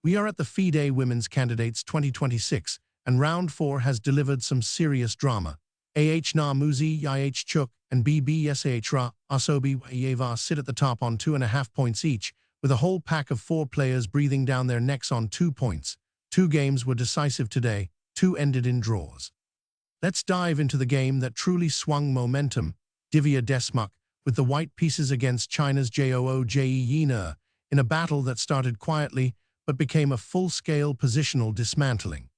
We are at the FIDE Women's Candidates 2026, and Round 4 has delivered some serious drama. Na Muzi Chuk and BBSAH Ra Asobi Yeva sit at the top on 2.5 points each, with a whole pack of 4 players breathing down their necks on 2 points. 2 games were decisive today, 2 ended in draws. Let's dive into the game that truly swung momentum. Divya Deshmukh, with the white pieces against China's Zhu Jiner, in a battle that started quietly but became a full-scale positional dismantling.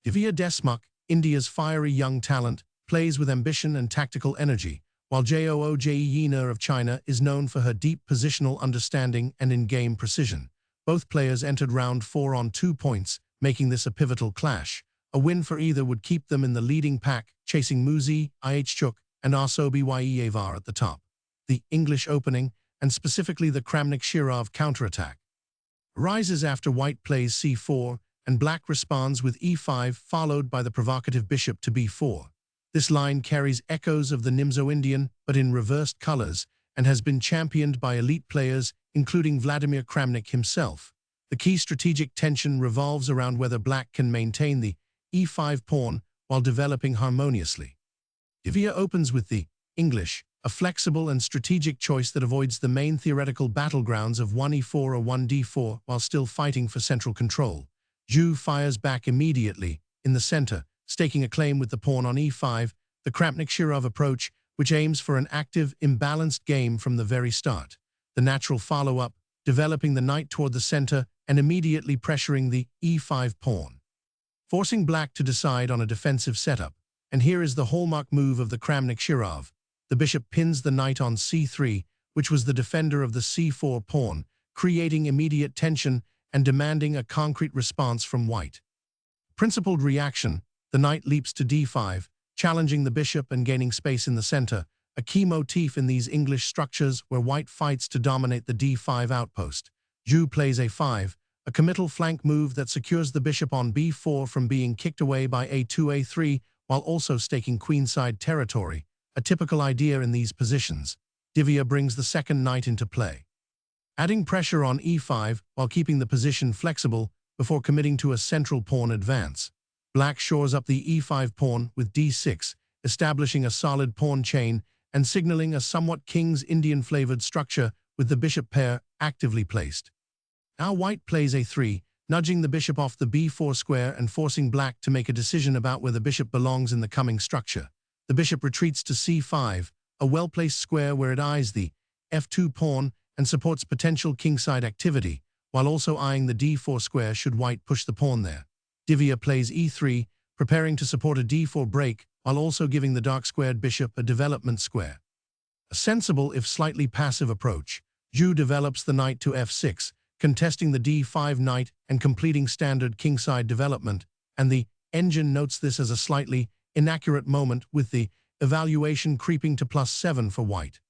Divya Deshmukh, India's fiery young talent, plays with ambition and tactical energy, while Zhu Jiner of China is known for her deep positional understanding and in-game precision. Both players entered round 4 on 2 points, making this a pivotal clash. A win for either would keep them in the leading pack, chasing Muzi Chuk and Asobi Yevar at the top. The English opening, and specifically the Kramnik-Shirov counterattack, rises after white plays c4, and black responds with e5, followed by the provocative bishop to b4. This line carries echoes of the Nimzo-Indian, but in reversed colors, and has been championed by elite players, including Vladimir Kramnik himself. The key strategic tension revolves around whether black can maintain the e5 pawn while developing harmoniously. Divya opens with the English, a flexible and strategic choice that avoids the main theoretical battlegrounds of 1e4 or 1d4 while still fighting for central control. Zhu fires back immediately, in the center, staking a claim with the pawn on e5, the Kramnik-Shirov approach, which aims for an active, imbalanced game from the very start. The natural follow-up, developing the knight toward the center and immediately pressuring the e5 pawn, forcing black to decide on a defensive setup. And here is the hallmark move of the Kramnik-Shirov. The bishop pins the knight on c3, which was the defender of the c4 pawn, creating immediate tension and demanding a concrete response from white. Principled reaction, the knight leaps to d5, challenging the bishop and gaining space in the center, a key motif in these English structures where white fights to dominate the d5 outpost. Zhu plays a5, a committal flank move that secures the bishop on b4 from being kicked away by a2-a3, while also staking queenside territory, a typical idea in these positions. Divya brings the second knight into play, adding pressure on e5 while keeping the position flexible before committing to a central pawn advance. Black shores up the e5 pawn with d6, establishing a solid pawn chain and signaling a somewhat King's Indian-flavored structure with the bishop pair actively placed. Now white plays a3, nudging the bishop off the b4 square and forcing black to make a decision about where the bishop belongs in the coming structure. The bishop retreats to c5, a well-placed square where it eyes the f2 pawn and supports potential kingside activity, while also eyeing the d4 square should white push the pawn there. Divya plays e3, preparing to support a d4 break, while also giving the dark-squared bishop a development square. A sensible, if slightly passive approach. Zhu develops the knight to f6, contesting the d5 knight and completing standard kingside development, and the engine notes this as a slightly inaccurate moment with the evaluation creeping to +7 for white.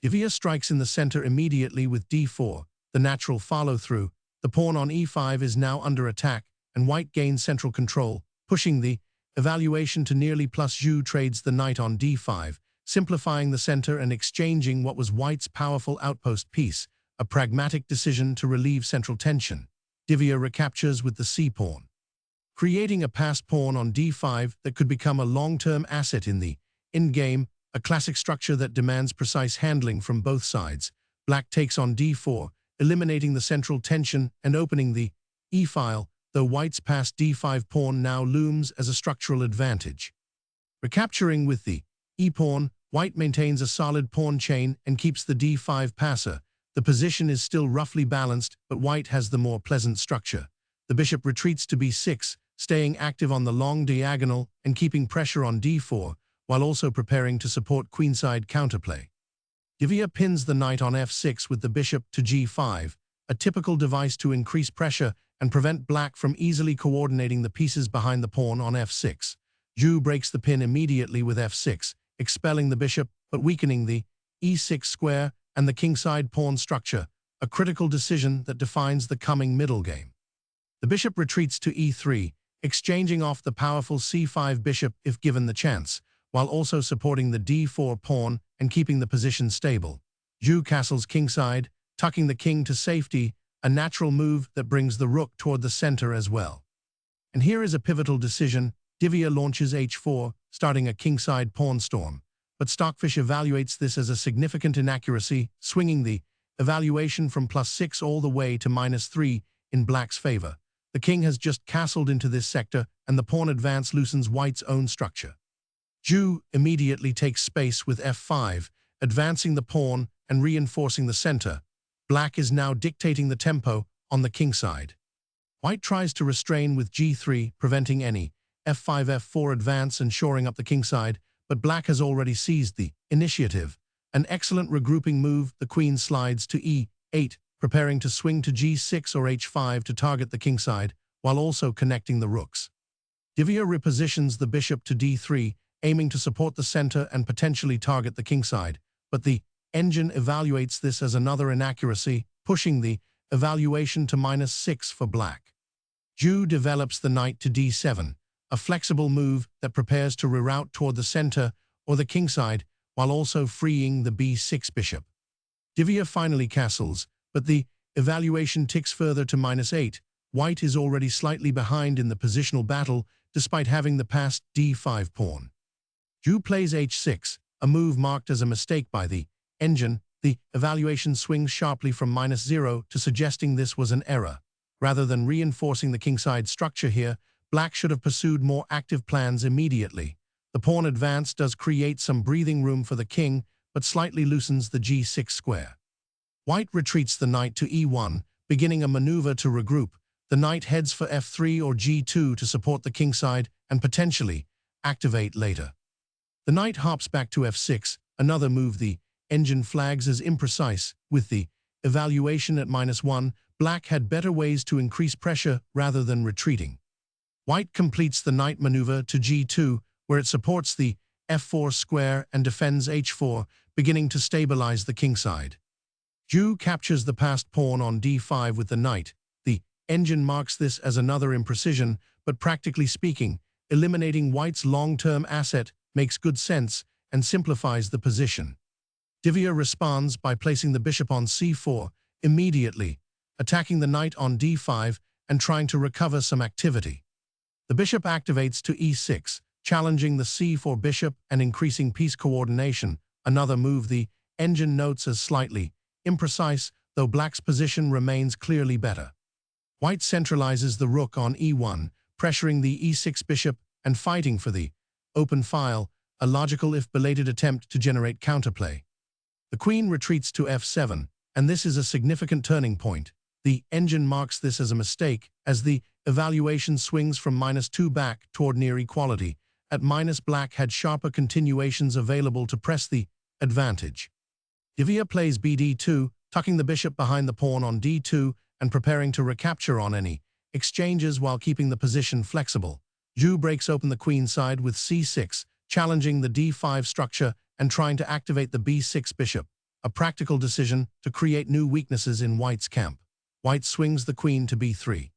Divya strikes in the center immediately with d4, the natural follow-through. The pawn on e5 is now under attack, and white gains central control, pushing the evaluation to nearly plus. Zhu trades the knight on d5, simplifying the center and exchanging what was white's powerful outpost piece, a pragmatic decision to relieve central tension. Divya recaptures with the c-pawn, creating a passed pawn on d5 that could become a long-term asset in the endgame, a classic structure that demands precise handling from both sides. Black takes on d4, eliminating the central tension and opening the e-file, though white's passed d5 pawn now looms as a structural advantage. Recapturing with the e-pawn, white maintains a solid pawn chain and keeps the d5 passer. The position is still roughly balanced, but white has the more pleasant structure. The bishop retreats to b6, staying active on the long diagonal and keeping pressure on d4, while also preparing to support queenside counterplay. Divya pins the knight on f6 with the bishop to g5, a typical device to increase pressure and prevent black from easily coordinating the pieces behind the pawn on f6. Zhu breaks the pin immediately with f6, expelling the bishop but weakening the e6 square and the kingside pawn structure, a critical decision that defines the coming middle game. The bishop retreats to e3, exchanging off the powerful c5 bishop if given the chance, while also supporting the d4 pawn and keeping the position stable. Zhu castles kingside, tucking the king to safety, a natural move that brings the rook toward the center as well. And here is a pivotal decision. Divya launches h4, starting a kingside pawn storm. But Stockfish evaluates this as a significant inaccuracy, swinging the evaluation from +6 all the way to -3 in black's favor. The king has just castled into this sector, and the pawn advance loosens white's own structure. Zhu immediately takes space with f5, advancing the pawn and reinforcing the center. Black is now dictating the tempo on the kingside. White tries to restrain with g3, preventing any f5, f4 advance and shoring up the kingside, but black has already seized the initiative. An excellent regrouping move, the queen slides to e8, preparing to swing to g6 or h5 to target the kingside, while also connecting the rooks. Divya repositions the bishop to d3, aiming to support the center and potentially target the kingside, but the engine evaluates this as another inaccuracy, pushing the evaluation to -6 for black. Zhu develops the knight to d7, a flexible move that prepares to reroute toward the center or the kingside, while also freeing the b6 bishop. Divya finally castles, but the evaluation ticks further to -8. White is already slightly behind in the positional battle, despite having the passed d5 pawn. Zhu plays h6, a move marked as a mistake by the engine. The evaluation swings sharply from -0 to suggesting this was an error. Rather than reinforcing the kingside structure here, black should have pursued more active plans immediately. The pawn advance does create some breathing room for the king, but slightly loosens the g6 square. White retreats the knight to e1, beginning a maneuver to regroup. The knight heads for f3 or g2 to support the kingside and potentially activate later. The knight hops back to f6, another move the engine flags as imprecise. With the evaluation at -1, black had better ways to increase pressure rather than retreating. White completes the knight maneuver to g2, where it supports the f4 square and defends h4, beginning to stabilize the kingside. Zhu captures the passed pawn on d5 with the knight. The engine marks this as another imprecision, but practically speaking, eliminating white's long-term asset makes good sense and simplifies the position. Divya responds by placing the bishop on c4 immediately, attacking the knight on d5 and trying to recover some activity. The bishop activates to e6, challenging the c4 bishop and increasing piece coordination, another move the engine notes as slightly imprecise, though black's position remains clearly better. White centralizes the rook on e1, pressuring the e6 bishop and fighting for the open file, a logical if belated attempt to generate counterplay. The queen retreats to f7, and this is a significant turning point. The engine marks this as a mistake, as the evaluation swings from -2 back toward near equality. At black had sharper continuations available to press the advantage. Divya plays bd2, tucking the bishop behind the pawn on d2 and preparing to recapture on any exchanges while keeping the position flexible. Zhu breaks open the queen side with c6, challenging the d5 structure and trying to activate the b6 bishop, a practical decision to create new weaknesses in white's camp. White swings the queen to b3,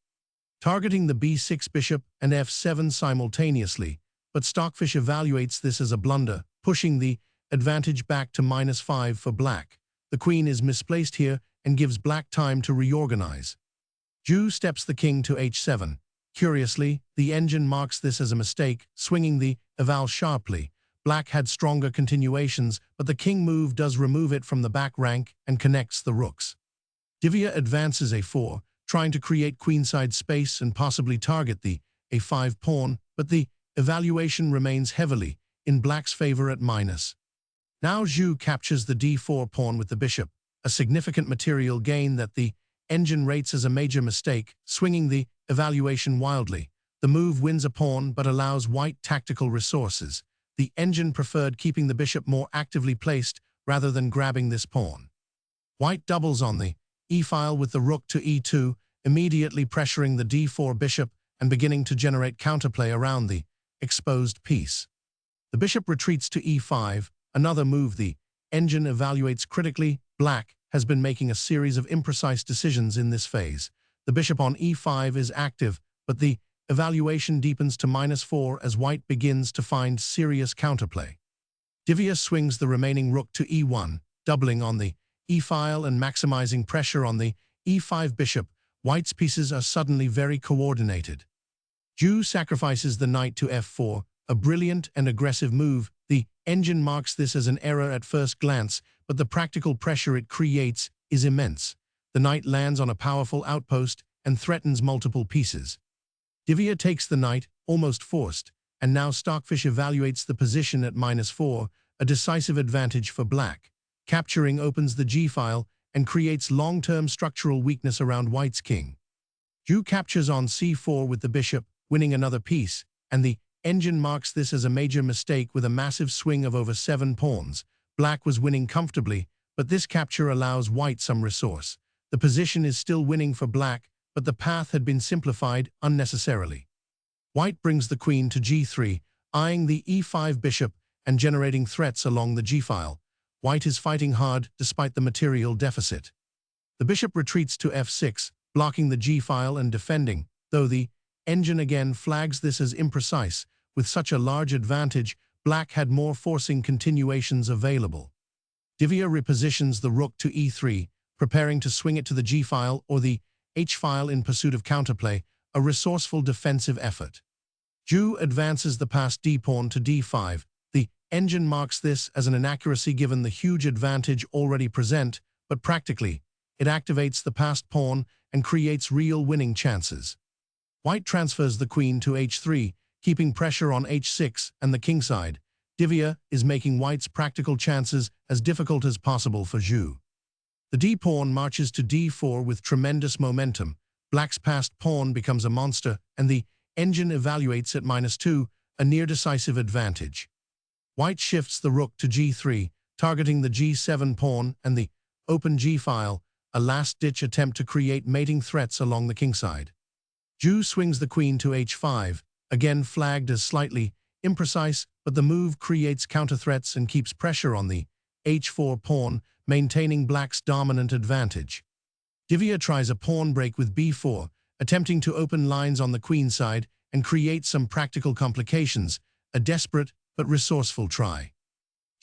targeting the b6 bishop and f7 simultaneously, but Stockfish evaluates this as a blunder, pushing the advantage back to -5 for black. The queen is misplaced here and gives black time to reorganize. Zhu steps the king to h7. Curiously, the engine marks this as a mistake, swinging the eval sharply. Black had stronger continuations, but the king move does remove it from the back rank and connects the rooks. Divya advances a4, trying to create queenside space and possibly target the a5 pawn, but the evaluation remains heavily in black's favor at -. Now Zhu captures the d4 pawn with the bishop, a significant material gain that the engine rates as a major mistake, swinging the evaluation wildly. The move wins a pawn but allows white tactical resources. The engine preferred keeping the bishop more actively placed rather than grabbing this pawn. White doubles on the e-file with the rook to e2, immediately pressuring the d4 bishop and beginning to generate counterplay around the exposed piece. The bishop retreats to e5, another move the engine evaluates critically. Black has been making a series of imprecise decisions in this phase. The bishop on e5 is active, but the evaluation deepens to -4 as white begins to find serious counterplay. Divya swings the remaining rook to e1, doubling on the e-file and maximizing pressure on the e5 bishop, white's pieces are suddenly very coordinated. Zhu sacrifices the knight to f4, a brilliant and aggressive move. The engine marks this as an error at first glance, but the practical pressure it creates is immense. The knight lands on a powerful outpost and threatens multiple pieces. Divya takes the knight, almost forced, and now Stockfish evaluates the position at -4, a decisive advantage for black. Capturing opens the g-file and creates long-term structural weakness around white's king. Zhu captures on c4 with the bishop, winning another piece, and the engine marks this as a major mistake with a massive swing of over 7 pawns. Black was winning comfortably, but this capture allows white some resource. The position is still winning for black, but the path had been simplified unnecessarily. White brings the queen to g3, eyeing the e5 bishop and generating threats along the g-file. White is fighting hard despite the material deficit. The bishop retreats to f6, blocking the g-file and defending, though the engine again flags this as imprecise. With such a large advantage, black had more forcing continuations available. Divya repositions the rook to e3, preparing to swing it to the g-file or the h-file in pursuit of counterplay, a resourceful defensive effort. Zhu advances the passed d-pawn to d5. The engine marks this as an inaccuracy given the huge advantage already present, but practically, it activates the passed pawn and creates real winning chances. White transfers the queen to h3, keeping pressure on h6 and the kingside. Divya is making white's practical chances as difficult as possible for Zhu. The d-pawn marches to d4 with tremendous momentum. Black's passed pawn becomes a monster, and the engine evaluates at -2, a near-decisive advantage. White shifts the rook to g3, targeting the g7 pawn and the open g-file, a last-ditch attempt to create mating threats along the kingside. Zhu swings the queen to h5, again flagged as slightly imprecise, but the move creates counter-threats and keeps pressure on the h4 pawn, maintaining black's dominant advantage. Divya tries a pawn break with b4, attempting to open lines on the queenside and create some practical complications, a desperate but resourceful try.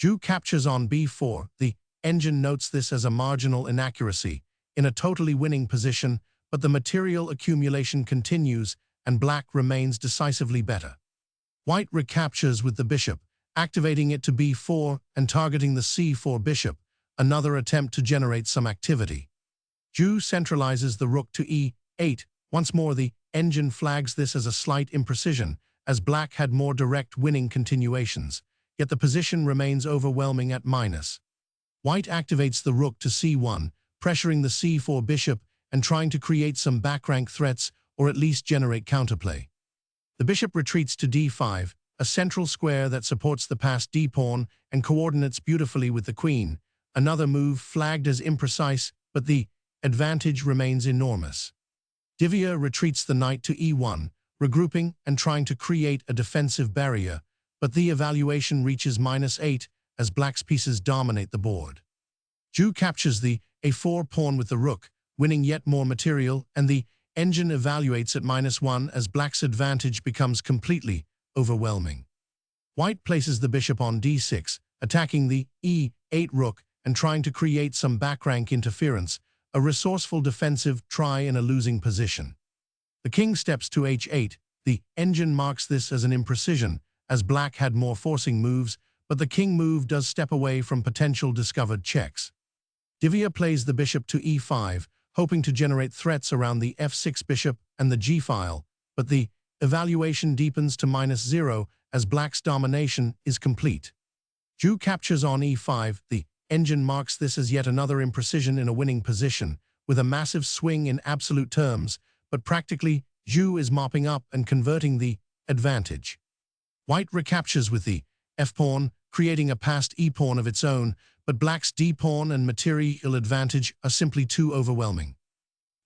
Zhu captures on b4. The engine notes this as a marginal inaccuracy, in a totally winning position, but the material accumulation continues and black remains decisively better. White recaptures with the bishop, activating it to b4 and targeting the c4 bishop, another attempt to generate some activity. Zhu centralizes the rook to e8. Once more the engine flags this as a slight imprecision, as black had more direct winning continuations, yet the position remains overwhelming at minus. White activates the rook to c1, pressuring the c4 bishop and trying to create some backrank threats or at least generate counterplay. The bishop retreats to d5, a central square that supports the passed d-pawn and coordinates beautifully with the queen, another move flagged as imprecise, but the advantage remains enormous. Divya retreats the knight to e1, regrouping and trying to create a defensive barrier, but the evaluation reaches -8 as black's pieces dominate the board. Zhu captures the a4 pawn with the rook, winning yet more material, and the engine evaluates at -1 as black's advantage becomes completely overwhelming. White places the bishop on d6, attacking the e8 rook and trying to create some backrank interference, a resourceful defensive try in a losing position. The king steps to h8. The engine marks this as an imprecision, as black had more forcing moves, but the king move does step away from potential discovered checks. Divya plays the bishop to e5, hoping to generate threats around the f6 bishop and the g-file, but the evaluation deepens to -0 as black's domination is complete. Zhu captures on e5. The engine marks this as yet another imprecision in a winning position, with a massive swing in absolute terms, but practically, Zhu is mopping up and converting the advantage. White recaptures with the f-pawn, creating a passed e-pawn of its own, but black's d-pawn and material advantage are simply too overwhelming.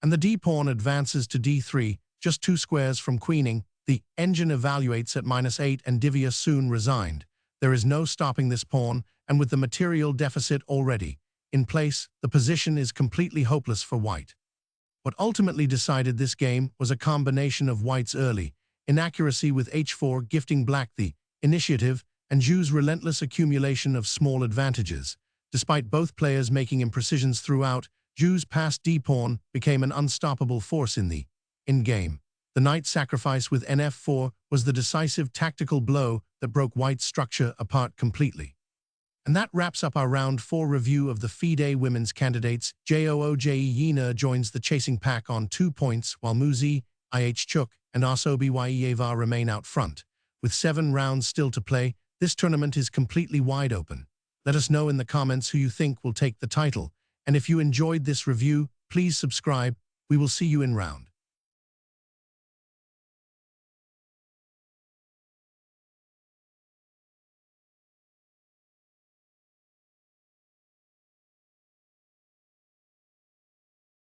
And the d-pawn advances to d3, just 2 squares from queening. The engine evaluates at -8 and Divya soon resigned. There is no stopping this pawn, and with the material deficit already in place, the position is completely hopeless for white. What ultimately decided this game was a combination of white's early inaccuracy with h4 gifting black the initiative and Zhu's relentless accumulation of small advantages. Despite both players making imprecisions throughout, Zhu's passed d-pawn became an unstoppable force in the in-game. The knight sacrifice with nf4 was the decisive tactical blow that broke white's structure apart completely. And that wraps up our round 4 review of the FIDE women's candidates. Zhu Jiner joins the chasing pack on 2 points, while Muzi, Deshmukh, and Deshmukh remain out front. With 7 rounds still to play, this tournament is completely wide open. Let us know in the comments who you think will take the title. And if you enjoyed this review, please subscribe. We will see you in round